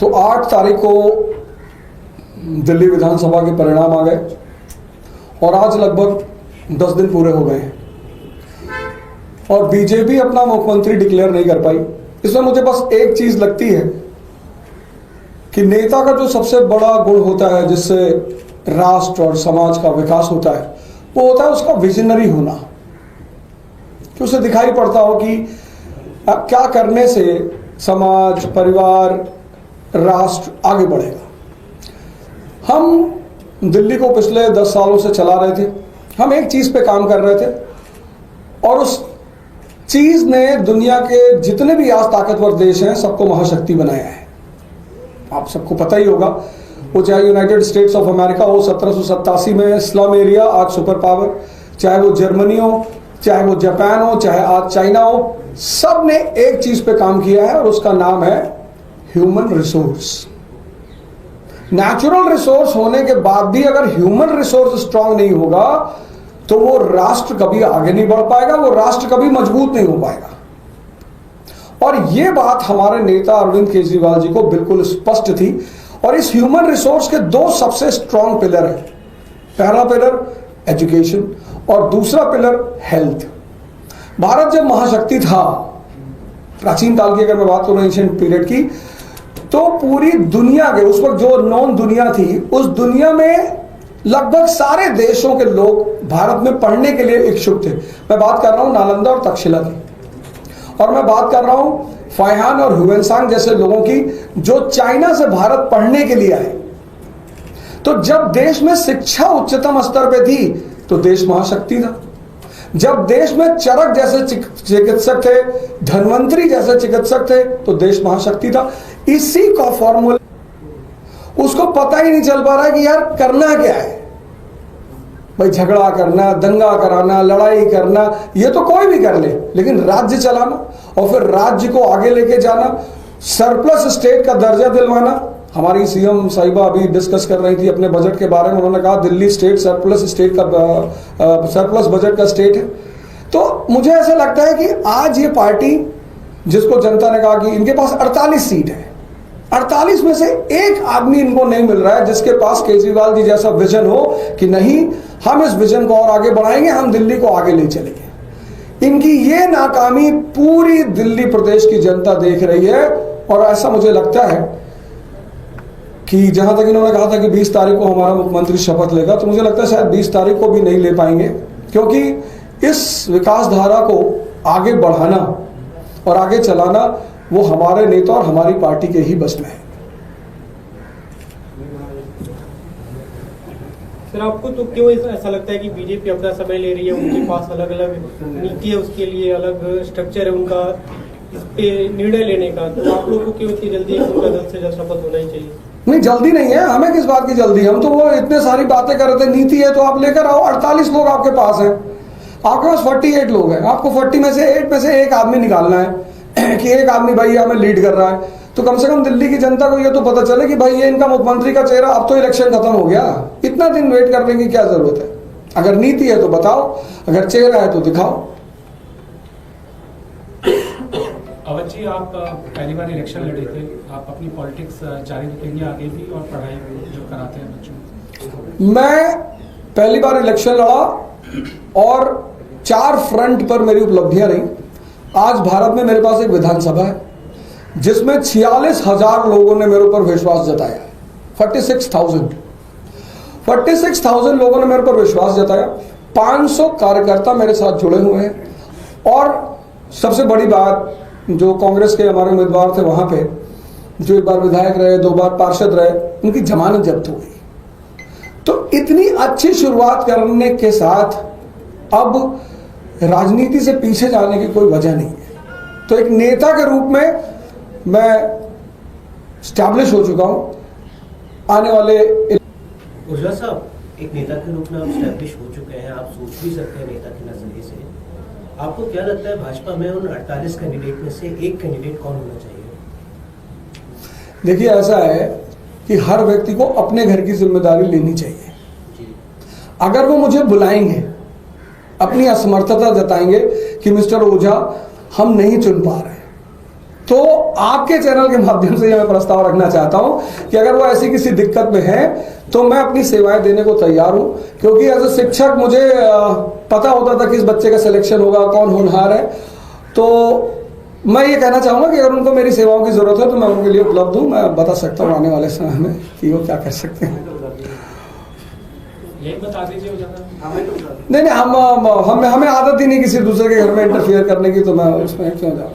तो 8 तारीख को दिल्ली विधानसभा के परिणाम आ गए और आज लगभग 10 दिन पूरे हो गए हैं और बीजेपी अपना मुख्यमंत्री डिक्लेयर नहीं कर पाई। इसमें मुझे बस एक चीज लगती है कि नेता का जो सबसे बड़ा गुण होता है जिससे राष्ट्र और समाज का विकास होता है वो होता है उसका विजनरी होना, कि उसे दिखाई पड़ता हो कि क्या करने से समाज, परिवार, राष्ट्र आगे बढ़ेगा। हम दिल्ली को पिछले 10 सालों से चला रहे थे, हम एक चीज पे काम कर रहे थे और उस चीज ने दुनिया के जितने भी आज ताकतवर देश हैं सबको महाशक्ति बनाया है। आप सबको पता ही होगा, वो चाहे यूनाइटेड स्टेट्स ऑफ अमेरिका हो 1787 में स्लम एरिया आज सुपर पावर, चाहे वो जर्मनी हो, चाहे वो जापान हो, चाहे आज चाइना हो, सब ने एक चीज पे काम किया है और उसका नाम है ह्यूमन रिसोर्स। नेचुरल रिसोर्स होने के बाद भी अगर ह्यूमन रिसोर्स स्ट्रांग नहीं होगा तो वो राष्ट्र कभी आगे नहीं बढ़ पाएगा, वो राष्ट्र कभी मजबूत नहीं हो पाएगा। और ये बात हमारे नेता अरविंद केजरीवाल जी को बिल्कुल स्पष्ट थी और इस ह्यूमन रिसोर्स के 2 सबसे स्ट्रांग पिलर हैं। पहला पिलर एजुकेशन और दूसरा पिलर हेल्थ। भारत जब महाशक्ति था, प्राचीन काल की अगर मैं बात करूं एंशिएंट पीरियड की, तो पूरी दुनिया के उस वक्त जो नॉन दुनिया थी उस दुनिया में लगभग सारे देशों के लोग भारत में पढ़ने के लिए इच्छुक थे। मैं बात कर रहा हूं नालंदा और तक्षशिला की, और मैं बात कर रहा हूं फाइहान और ह्यूएनसांग जैसे लोगों की जो चाइना से भारत पढ़ने के लिए आए। तो जब देश में शिक्षा उच्चतम स्तर पे थी तो देश महाशक्ति था। जब देश में चरक जैसे चिकित्सक थे, धन्वंतरी जैसे चिकित्सक थे तो देश महाशक्ति था। इसी का फॉर्मूला उसको पता ही नहीं चल पा रहा है कि यार करना क्या है। भाई झगड़ा करना, दंगा कराना, लड़ाई करना, ये तो कोई भी कर ले, लेकिन राज्य चलाना और फिर राज्य को आगे लेके जाना, सरप्लस स्टेट का दर्जा दिलवाना। हमारी सीएम साहिबा अभी डिस्कस कर रही थी अपने बजट के बारे में, उन्होंने कहा दिल्ली स्टेट सरप्लस स्टेट का सरप्लस बजट का स्टेट है। तो मुझे ऐसा लगता है कि आज ये पार्टी जिसको जनता ने कहा कि इनके पास 48 सीट है, 48 में से एक आदमी इनको नहीं मिल रहा है जिसके पास केजरीवाल जी जैसा विजन हो कि नहीं हम इस विजन को और आगे बढ़ाएंगे, हम दिल्ली को आगे ले चलेंगे। इनकी ये नाकामी पूरी दिल्ली प्रदेश की जनता देख रही है और ऐसा मुझे लगता है कि जहां तक इन्होंने कहा था कि 20 तारीख को हमारा मुख्यमंत्री शपथ लेगा, तो मुझे लगता है शायद 20 तारीख को भी नहीं ले पाएंगे, क्योंकि इस विकास धारा को आगे बढ़ाना और आगे चलाना वो हमारे नेता और हमारी पार्टी के ही बस में है। सर, आपको तो क्यों ऐसा लगता है कि बीजेपी अपना समय ले रही है? उनके पास अलग अलग नीति है, उसके लिए अलग स्ट्रक्चर है उनका इस पे निर्णय लेने का, तो आप लोगों को क्यों इतनी जल्दी उनका जल्द से जल्द शपथ होना ही चाहिए? नहीं, जल्दी नहीं है, हमें किस बात की जल्दी? हम तो वो इतने सारी बातें कर रहे थे, नीति है तो आप लेकर आओ। 48 लोग आपके पास हैं, आपके पास 48 लोग हैं, आपको 40 में से 8 में से एक आदमी निकालना है कि एक आदमी भाई हमें लीड कर रहा है, तो कम से कम दिल्ली की जनता को ये तो पता चले कि भाई ये इनका मुख्यमंत्री का चेहरा। अब तो इलेक्शन खत्म हो गया, इतना दिन वेट करने की क्या जरूरत है? अगर नीति है तो बताओ, अगर चेहरा है तो दिखाओ। अवध जी, आप पहली बार इलेक्शन लड़े थे, आप अपनी पॉलिटिक्स जारी रखेंगे आगे भी और पढ़ाई जो कराते हैं बच्चों? मैं पहली बार इलेक्शन लड़ा और 4 फ्रंट पर मेरी उपलब्धियां रही। आज भारत में मेरे पास एक विधानसभा है जिसमें 46,000 लोगों ने मेरे ऊपर विश्वास जताया। 46,000 लोगों ने मेरे ऊपर विश्वास जताया। 500 कार्यकर्ता मेरे साथ जुड़े हुए हैं और सबसे बड़ी बात, जो कांग्रेस के हमारे उम्मीदवार थे वहां पे, जो एक बार विधायक रहे, 2 बार पार्षद रहे, उनकी जमानत जब्त हो गई। तो इतनी अच्छी शुरुआत करने के साथ अब राजनीति से पीछे जाने की कोई वजह नहीं है। तो एक नेता के रूप में मैं स्टैब्लिश हो चुका हूं। आने वाले उर्जा साहब, एक नेता के रूप में आप स्टैब्लिश हो चुके हैं, आप सोच भी सकते हैं नेता के नजरिए से। आपको क्या लगता है भाजपा में उन 48 कैंडिडेट में से एक कैंडिडेट कौन होना चाहिए? देखिए, ऐसा है कि हर व्यक्ति को अपने घर की जिम्मेदारी लेनी चाहिए। अगर वो मुझे बुलाएंगे, अपनी असमर्थता जताएंगे कि मिस्टर ओझा हम नहीं चुन पा रहे, तो आपके चैनल के माध्यम से मैं प्रस्ताव रखना चाहता हूं कि अगर वो ऐसी किसी दिक्कत में है तो मैं अपनी सेवाएं देने को तैयार हूं, क्योंकि एज अ शिक्षक मुझे पता होता था कि इस बच्चे का सिलेक्शन होगा, कौन होनहार है। तो मैं ये कहना चाहूंगा कि अगर उनको मेरी सेवाओं की जरूरत है तो मैं उनके लिए उपलब्ध हूं। मैं बता सकता हूं आने वाले समय में कि वो क्या कर सकते हैं। यही बता दीजिए हो जाता। नहीं हमें आदत ही नहीं किसी दूसरे के घर में इंटरफियर करने की, तो मैं उसमें क्यों जाऊँ।